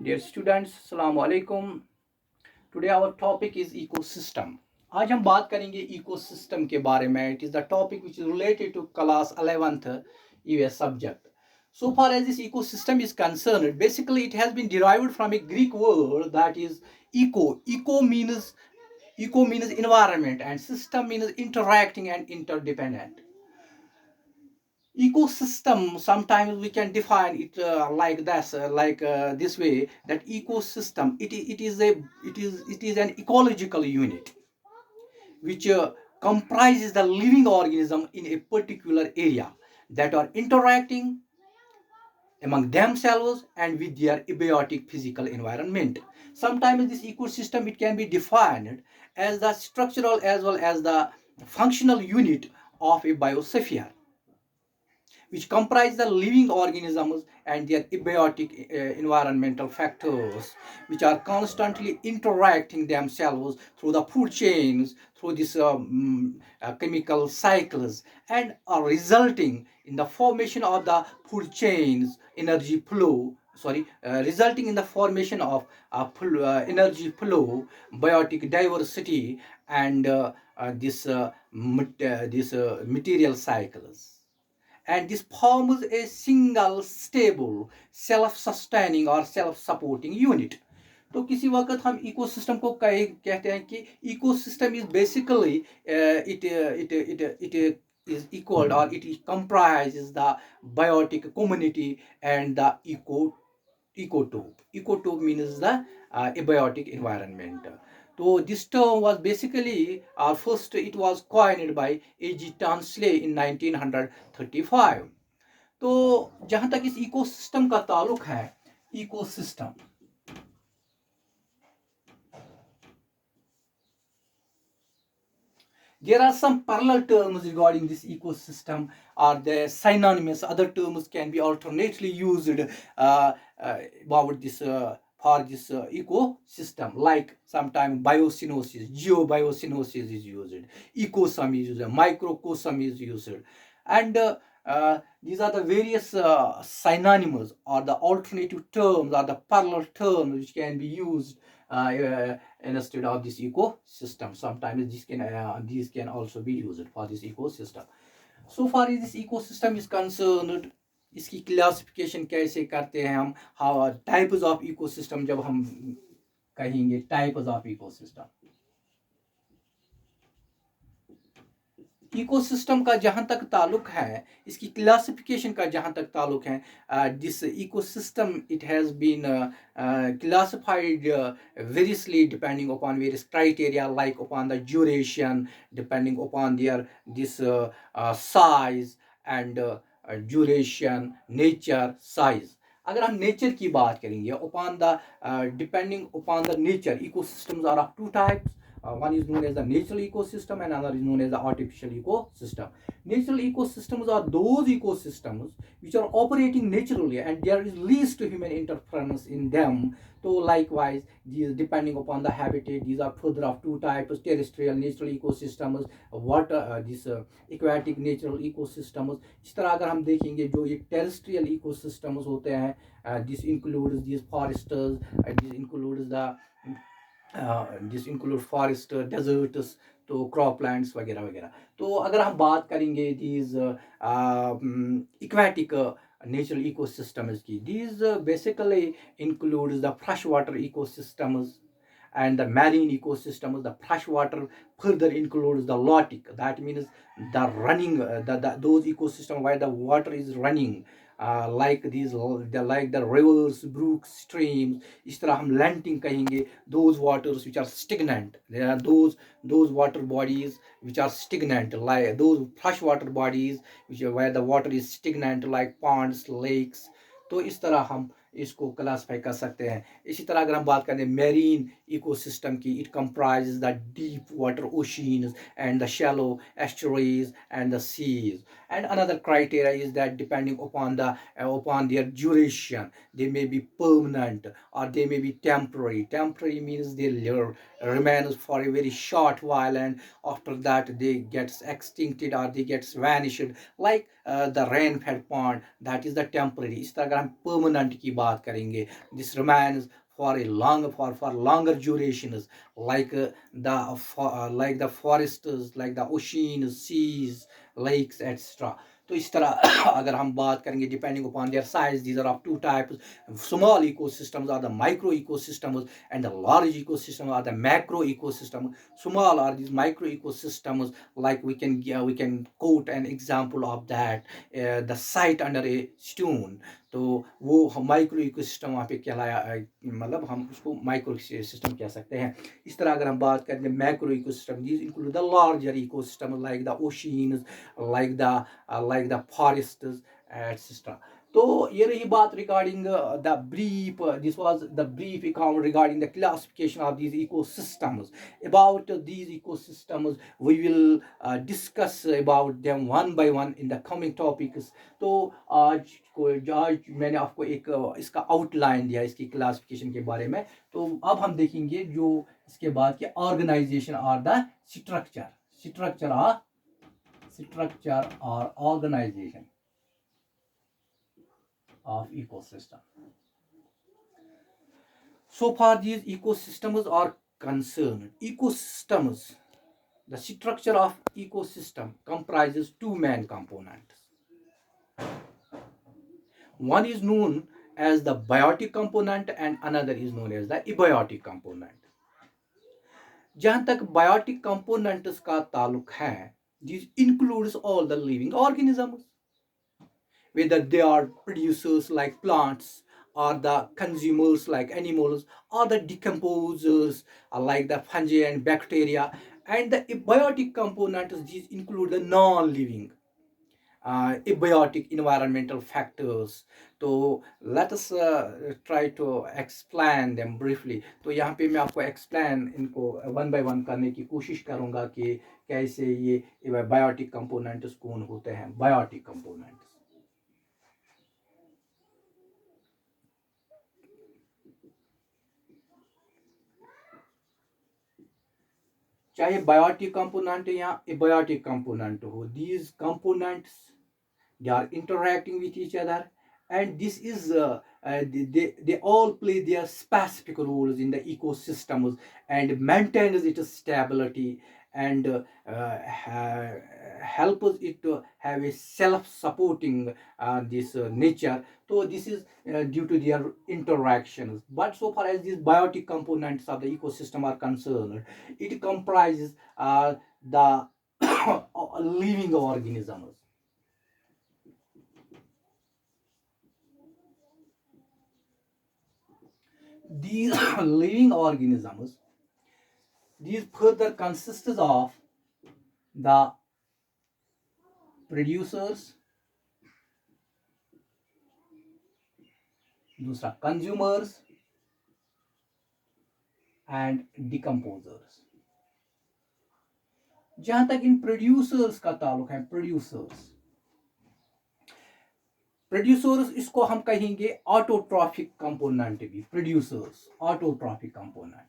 Dear students, Assalamu alaikum. Today our topic is ecosystem. आज हम बात करेंगे ecosystem के बारे में. It is the topic which is related to class 11th EVS subject. So far as this ecosystem is concerned, basically it has been derived from a Greek word that is eco. Eco means environment and system means interacting and interdependent. Ecosystem, sometimes we can define it like this, this way, that ecosystem, it is an ecological unit which comprises the living organism in a particular area that are interacting among themselves and with their abiotic physical environment. Sometimes this ecosystem, it can be defined as the structural as well as the functional unit of a biosphere, which comprise the living organisms and their abiotic environmental factors, which are constantly interacting themselves through the food chains, through these chemical cycles, and are resulting in the formation of the food chains, energy flow. Resulting in the formation of energy flow, biotic diversity, and this material cycles, and this forms a single stable self sustaining or self supporting unit. तो किसी वक्त हम ecosystem को कहते हैं कि ecosystem is basically it is equal, or it comprises the biotic community and the ecotope. Ecotope means the abiotic environment. So this term was basically first it was coined by A.G. Tansley in 1935. तो जहां तक इस ecosystem का ताल्लुक है, ecosystem, there are some parallel terms regarding this ecosystem, or the synonymous other terms can be alternately used about this for this ecosystem, like sometimes biocenosis, geobiocenosis is used, ecosystem is used, microcosm is used, and these are the various synonyms or the alternative terms or the parallel terms which can be used instead of this ecosystem. Sometimes these can also be used for this ecosystem. So far as this ecosystem is concerned, इसकी classification कैसे करते हैं हम, types of ecosystem जब हम कहेंगे, types of ecosystem, ecosystem का जहां तक ताल्लुक है, इसकी क्लासिफिकेशन का जहां तक ताल्लुक है, this ecosystem it has been classified variously depending upon various criteria, like upon the duration, depending upon their this size and duration, nature, size. अगर हम नेचर की बात करेंगे, upon the depending upon the nature, ecosystems are of two types. One is known as the natural ecosystem and another is known as the artificial ecosystem. Natural ecosystems are those ecosystems which are operating naturally and there is least human interference in them. So likewise, these depending upon the habitat, these are further of two types: terrestrial natural ecosystems, water this aquatic natural ecosystems. इस तरह अगर हम देखेंगे, जो ये terrestrial ecosystems होते हैं, this includes these foresters, this include forest, deserts, तो croplands वगैरह वगैरह. तो अगर हम बात करेंगे these aquatic natural ecosystems की, these basically includes the freshwater ecosystems and the marine ecosystems. The freshwater further includes the lotic, that means the running, those ecosystems where the water is running, like the rivers, brooks, streams. इस तरह हम lenting कहेंगे, those waters which are stagnant. There are those water bodies which are stagnant, like those freshwater bodies where the water is stagnant, like ponds, lakes. तो इस तरह हम इसको classify कर सकते हैं. इसी तरह अगर हम बात करें मेरीन इकोसिस्टम की, it comprises the deep water oceans and the shallow estuaries and the seas. And another criteria is that depending upon their duration, they may be permanent or they may be temporary. Temporary means they remain for a very short while and after that they get extincted or they get vanished, like the rain fade pond, that is the temporary. इस तरह अगर हम permanent की बात करेंगे, this remains for longer durations, like like the forests, like the oceans, seas, lakes, etc. तो इस तरह अगर हम बात करेंगे, depending upon their size, these are of two types. Small ecosystems are the micro ecosystems and the large ecosystem are the macro ecosystem. Small are these micro ecosystems, like we can quote an example of that, the site under a stone. तो वो micro ecosystem वहाँ पे कहलाया, मतलब हम उसको micro system कह सकते हैं. इस तरह अगर हम बात करें macro ecosystem, these include the larger ecosystem like the oceans, like the forests, etc. तो ये रही बात regarding the brief, this was the brief account regarding the classification of these ecosystems. About these ecosystems we will discuss about them one by one in the coming topics. तो आज मैंने आपको एक इसका आउटलाइन दिया इसकी क्लासिफिकेशन के बारे में. तो अब हम देखेंगे जो इसके बाद के ऑर्गेनाइजेशन और the structure or organization of ecosystem. So far these ecosystems are concerned. The structure of ecosystem comprises two main components. One is known as the biotic component and another is known as the abiotic component. जहां तक biotic components का ताल्लुक है, this includes all the living organisms, whether they are producers like plants, or the consumers like animals, or the decomposers like the fungi and bacteria. And the abiotic components, these include the non-living abiotic environmental factors. तो let us try to explain them briefly. तो यहाँ पे मैं आपको explain इनको one by one करने की कोशिश करूँगा कि कैसे ये बायोटिक कंपोनेंट्स कौन होते हैं. बायोटिक कंपोनेंट्स, चाहे बायोटिक कंपोनेंट या एबायोटिक कंपोनेंट हो, these components, they are interacting with each other, and this is they all play their specific roles in the ecosystems and maintains its stability, and helps it to have a self-supporting this nature. So this is due to their interactions. But so far as these biotic components of the ecosystem are concerned, it comprises the living organisms. These living organisms, these further consists of the producers, दूसरा consumers and decomposers. जहां तक इन producers का ताल्लुक है, producers इसको हम कहेंगे autotrophic component भी. प्रोड्यूसर्स ऑटोट्रॉफिक कंपोनेंट,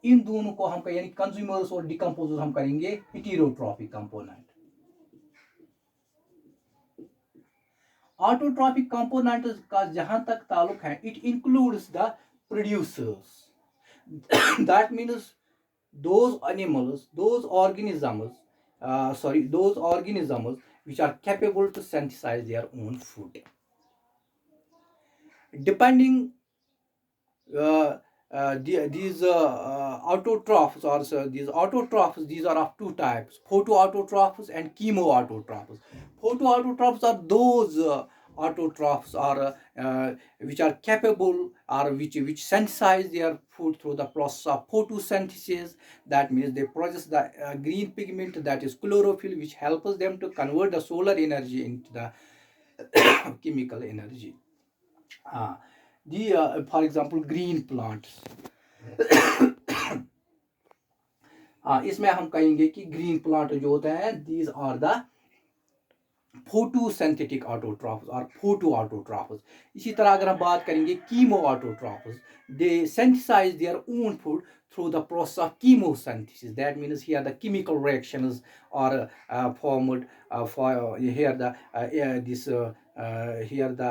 इन दोनों को हम कहेंगे कंज्यूमर्स और डिकम्पोजर्स हम करेंगे हेटेरोट्रॉफिक कंपोनेंट. ऑटोट्रॉफिक कंपोनेंट का जहां तक ताल्लुक है, it includes the producers. That means those animals, those organisms which are capable to synthesize their own food. Depending these autotrophs, or these autotrophs, these are of two types: photoautotrophs and chemoautotrophs. Photoautotrophs are those autotrophs which are capable, or which synthesize their food through the process of photosynthesis. That means they process the green pigment, that is chlorophyll, which helps them to convert the solar energy into the chemical energy. For example, green plants. इसमें हम कहेंगे कि green plant जो होते हैं, these are the photosynthetic autotrophs और photoautotrophs. इसी तरह अगर हम बात करेंगे chemoautotrophs, they synthesize their own food through the process of chemosynthesis. That means here the chemical reactions are formed for here the this here the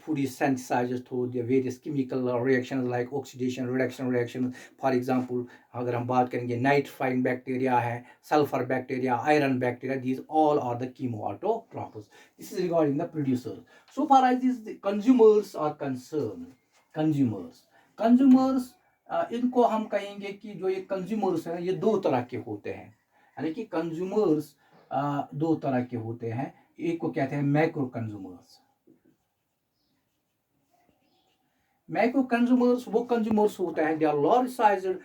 food is synthesized through the various chemical reactions like oxidation reduction reactions. For example, अगर हम बात करेंगे नाइट्राइन bacteria है, sulphur bacteria, iron bacteria, these all are the chemoautotrophs. This is regarding the producers. So far as these the consumers are concerned, consumers इनको हम कहेंगे कि जो ये कंज्यूमर्स हैं ये दो तरह के होते हैं, यानी कि कंज्यूमर्स दो तरह के होते हैं. एक को कहते हैं मैक्रो कंज्यूमर्स. मैक्रो कंज्यूमर्स वो कंज्यूमर्स होते हैं, they are large sized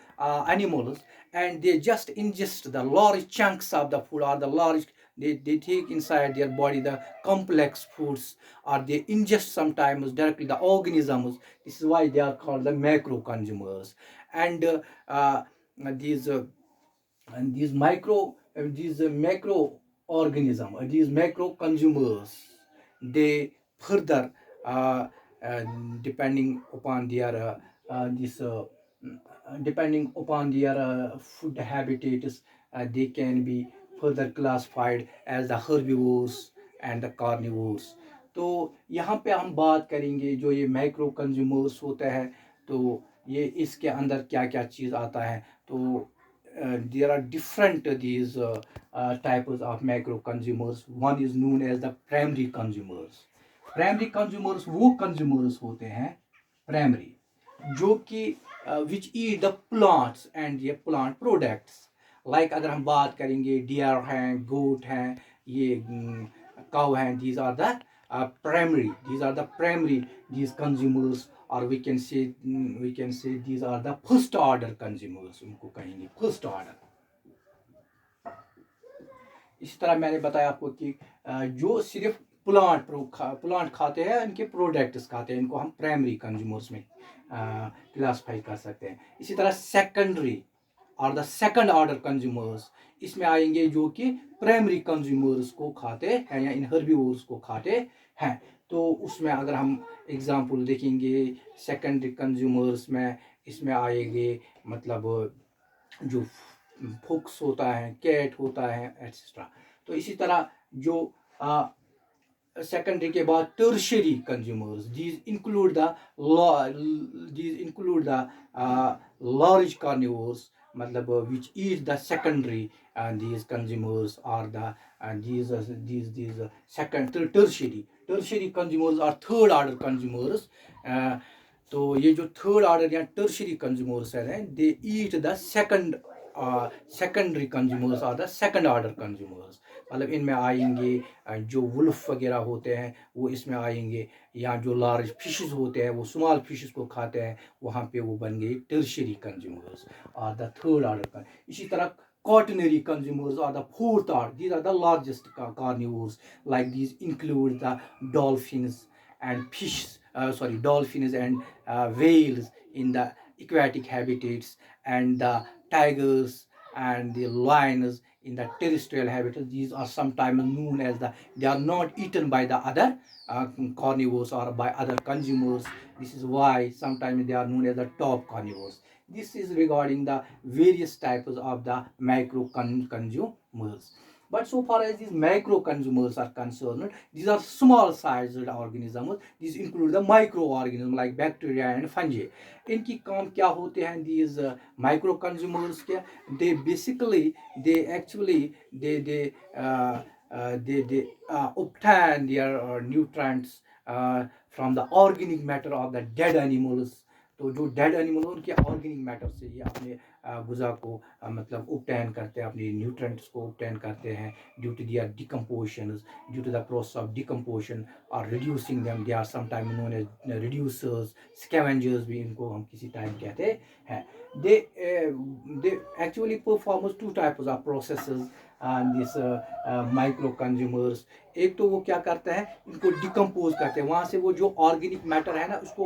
animals and they just ingest the large chunks of the food or the large they take inside their body the complex foods, or they ingest sometimes directly the organisms. This is why they are called the macro consumers. And these and these micro these macro organism these macro consumers, they further depending upon their this depending upon their food habitats, they can be further classified as the herbivores and the carnivores. तो यहाँ पे हम बात करेंगे जो ये micro consumers होता है, तो ये इसके अंदर क्या क्या चीज़ आता है. तो there are different these types of macro consumers. One is known as the primary consumers. Primary consumers वो कंज्यूमर्स होते हैं प्राइमरी, जो कि विच ईट द प्लांट्स एंड ये प्लांट प्रोडक्ट्स. लाइक अगर हम बात करेंगे डियर हैं, गोट हैं, ये काउ हैं, these are the primary these consumers, or we can say these are the first order consumers. उनको कहेंगे फर्स्ट ऑर्डर. इसी तरह मैंने बताया आपको कि जो सिर्फ प्लांट खाते हैं, इनके प्रोडक्ट्स खाते हैं, इनको हम प्राइमरी कंज्यूमर्स में क्लासिफाई कर सकते हैं. इसी तरह सेकेंडरी और द सेकंड ऑर्डर कंज्यूमर्स इसमें आएंगे, जो कि प्राइमरी कंज्यूमर्स को खाते हैं या इन हर्बीवोर्स को खाते हैं. तो उसमें अगर हम एग्जांपल देखेंगे सेकेंडरी कंज्यूमर्स में, इसमें आएंगे मतलब जो फुक्स होता है, कैट होता है, एटसेट्रा. तो इसी तरह जो secondary के बाद tertiary consumers, these include the large carnivores, मतलब which eat the secondary, and these consumers are the these second tertiary consumers are third order consumers. तो ये जो थर्ड ऑर्डर या टर्शरी कंज्यूमर्स हैं, they eat the secondary consumers are the second order consumers. मतलब इनमें आएंगे जो wolf वगैरह होते हैं वो इसमें आएंगे, या जो लार्ज फिशेस होते हैं वो स्मॉल फिशेस को खाते हैं, वहाँ पे वो बन गए टर्शरी कंज्यूमर्स और द थर्ड ऑर्डर. इसी तरह quaternary consumers are the fourth order. These are the largest carnivores. Like these include the dolphins and dolphins and whales in the aquatic habitats, and the tigers and the lions in the terrestrial habitats. These are sometimes known as they are not eaten by the other carnivores or by other consumers. This is why sometimes they are known as the top carnivores. This is regarding the various types of the micro consumers. But so far as these macro consumers are concerned, these are small sized organisms. These include the microorganisms like bacteria and fungi. इनकी काम क्या होते हैं, these micro consumers क्या, they basically they obtain their nutrients from the organic matter of the dead animals. तो जो dead animal उनके organic matter से ये अपने गुज़ा को मतलब obtain करते हैं, अपने न्यूट्रेंट्स को obtain करते हैं due to their decomposition, due to the process of decomposition or reducing them. They are sometimes known as reducers, scavengers भी इनको हम किसी टाइम कहते हैं. They actually perform two types of processes and this micro consumers. एक तो वो क्या करते हैं, इनको डिकम्पोज करते हैं, वहाँ से वो जो ऑर्गेनिक मैटर है ना उसको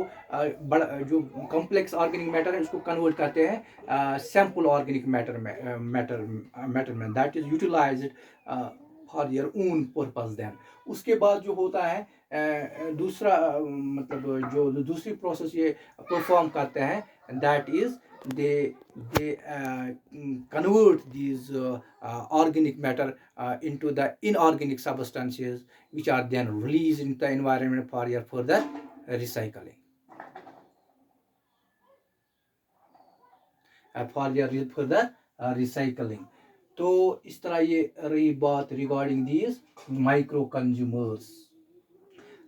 बड़ा जो कॉम्प्लेक्स ऑर्गेनिक मैटर है उसको कन्वर्ट करते हैं सैम्पल ऑर्गेनिक मैटर में, that is utilised for their own purpose. Then उसके बाद जो होता है दूसरा मतलब जो दूसरी प्रोसेस ये परफॉर्म करते हैं, that is convert these organic matter into the inorganic substances, which are then released into the environment for your further recycling. For your further recycling. तो इस तरह ये रही बात रिगार्डिंग दीज माइक्रो कंज्यूमर्स.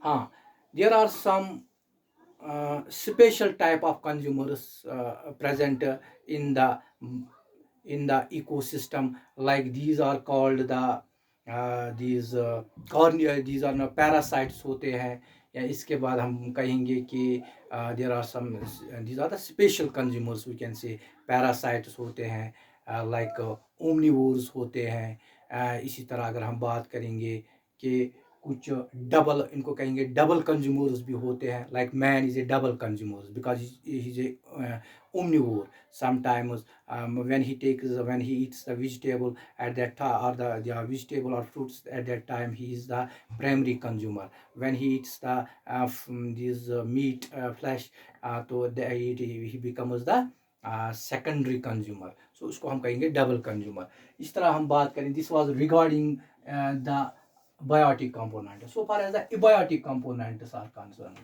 हाँ, there are some special type of consumers present in the ecosystem, like these are called the these these are parasites होते हैं. या इसके बाद हम कहेंगे कि there are some these are the special consumers we can say. parasites होते हैं, like omnivores होते हैं. इसी तरह अगर हम बात करेंगे कि कुछ डबल, इनको कहेंगे डबल कंज्यूमर्स भी होते हैं. Like man is A double consumers because he is a omnivore. Sometimes when he eats the vegetable at that time, or the vegetable or fruits at that time, he is the primary consumer. When he eats the this meat flesh, तो he becomes the secondary consumer. So उसको हम कहेंगे double consumer. इस तरह हम बात करें. This was regarding the biotic component. So far as the abiotic components are concerned,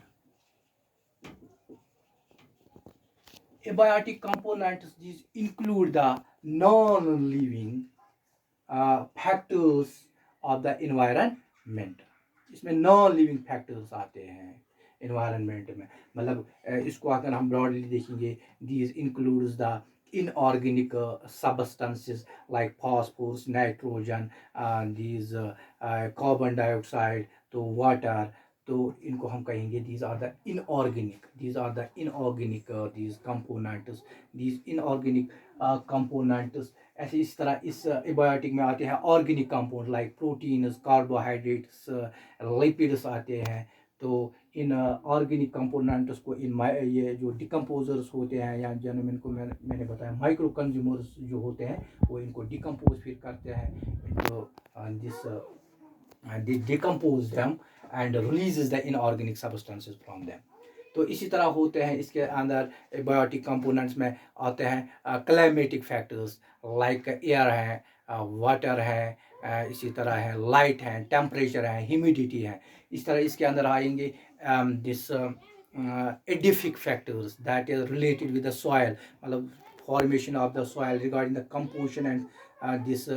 abiotic components, these include the non-living factors of the environment. इसमें non living factors आते हैं एनवायरनमेंट में. मतलब इसको अगर हम ब्रॉडली देखेंगे, these includes the inorganic substances like phosphorus, nitrogen, these carbon dioxide, तो water. तो इनको हम कहेंगे these are the inorganic these components. these inorganic components. ऐसे इस तरह इस एबायोटिक में आते हैं organic compound like proteins, carbohydrates, lipids आते हैं. तो इन ऑर्गेनिक कंपोनेंट्स को इन ये जो डिकम्पोजर्स होते हैं, या जिनमें इनको मैंने बताया माइक्रो कंज्यूमर्स जो होते हैं, वो इनको डिकम्पोज फिर करते हैं इनको they decompose them and releases the inorganic substances from them. तो इसी तरह होते हैं. इसके अंदर बायोटिक कंपोनेंट्स में आते हैं क्लाइमेटिक फैक्टर्स लाइक एयर है, वाटर है, इसी तरह है लाइट है, टेम्परेचर है, ह्यूमिडिटी है. इस तरह इसके अंदर आएंगे this edaphic factors that is related with the soil, मतलब formation of the soil, regarding the composition and this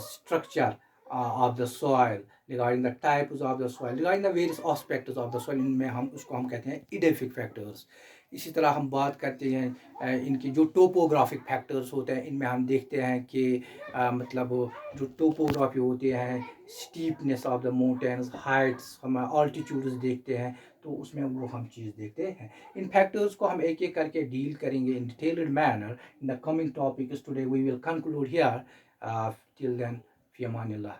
structure of the soil, regarding the types of the soil, regarding the various aspects of the soil. इनमें हम उसको हम कहते हैं edaphic factors. इसी तरह हम बात करते हैं इनकी जो टोपोग्राफिक फैक्टर्स होते हैं. इनमें हम देखते हैं कि मतलब जो टोपोग्राफी होती है, steepness of the mountains, Heights, हम ऑल्टीट्यूड्स देखते हैं, तो उसमें वो हम चीज़ देखते हैं. इन फैक्टर्स को हम एक एक करके डील करेंगे in detailed manner in the coming topics. Today we will conclude here. Till then, फी अमानिल्लाह.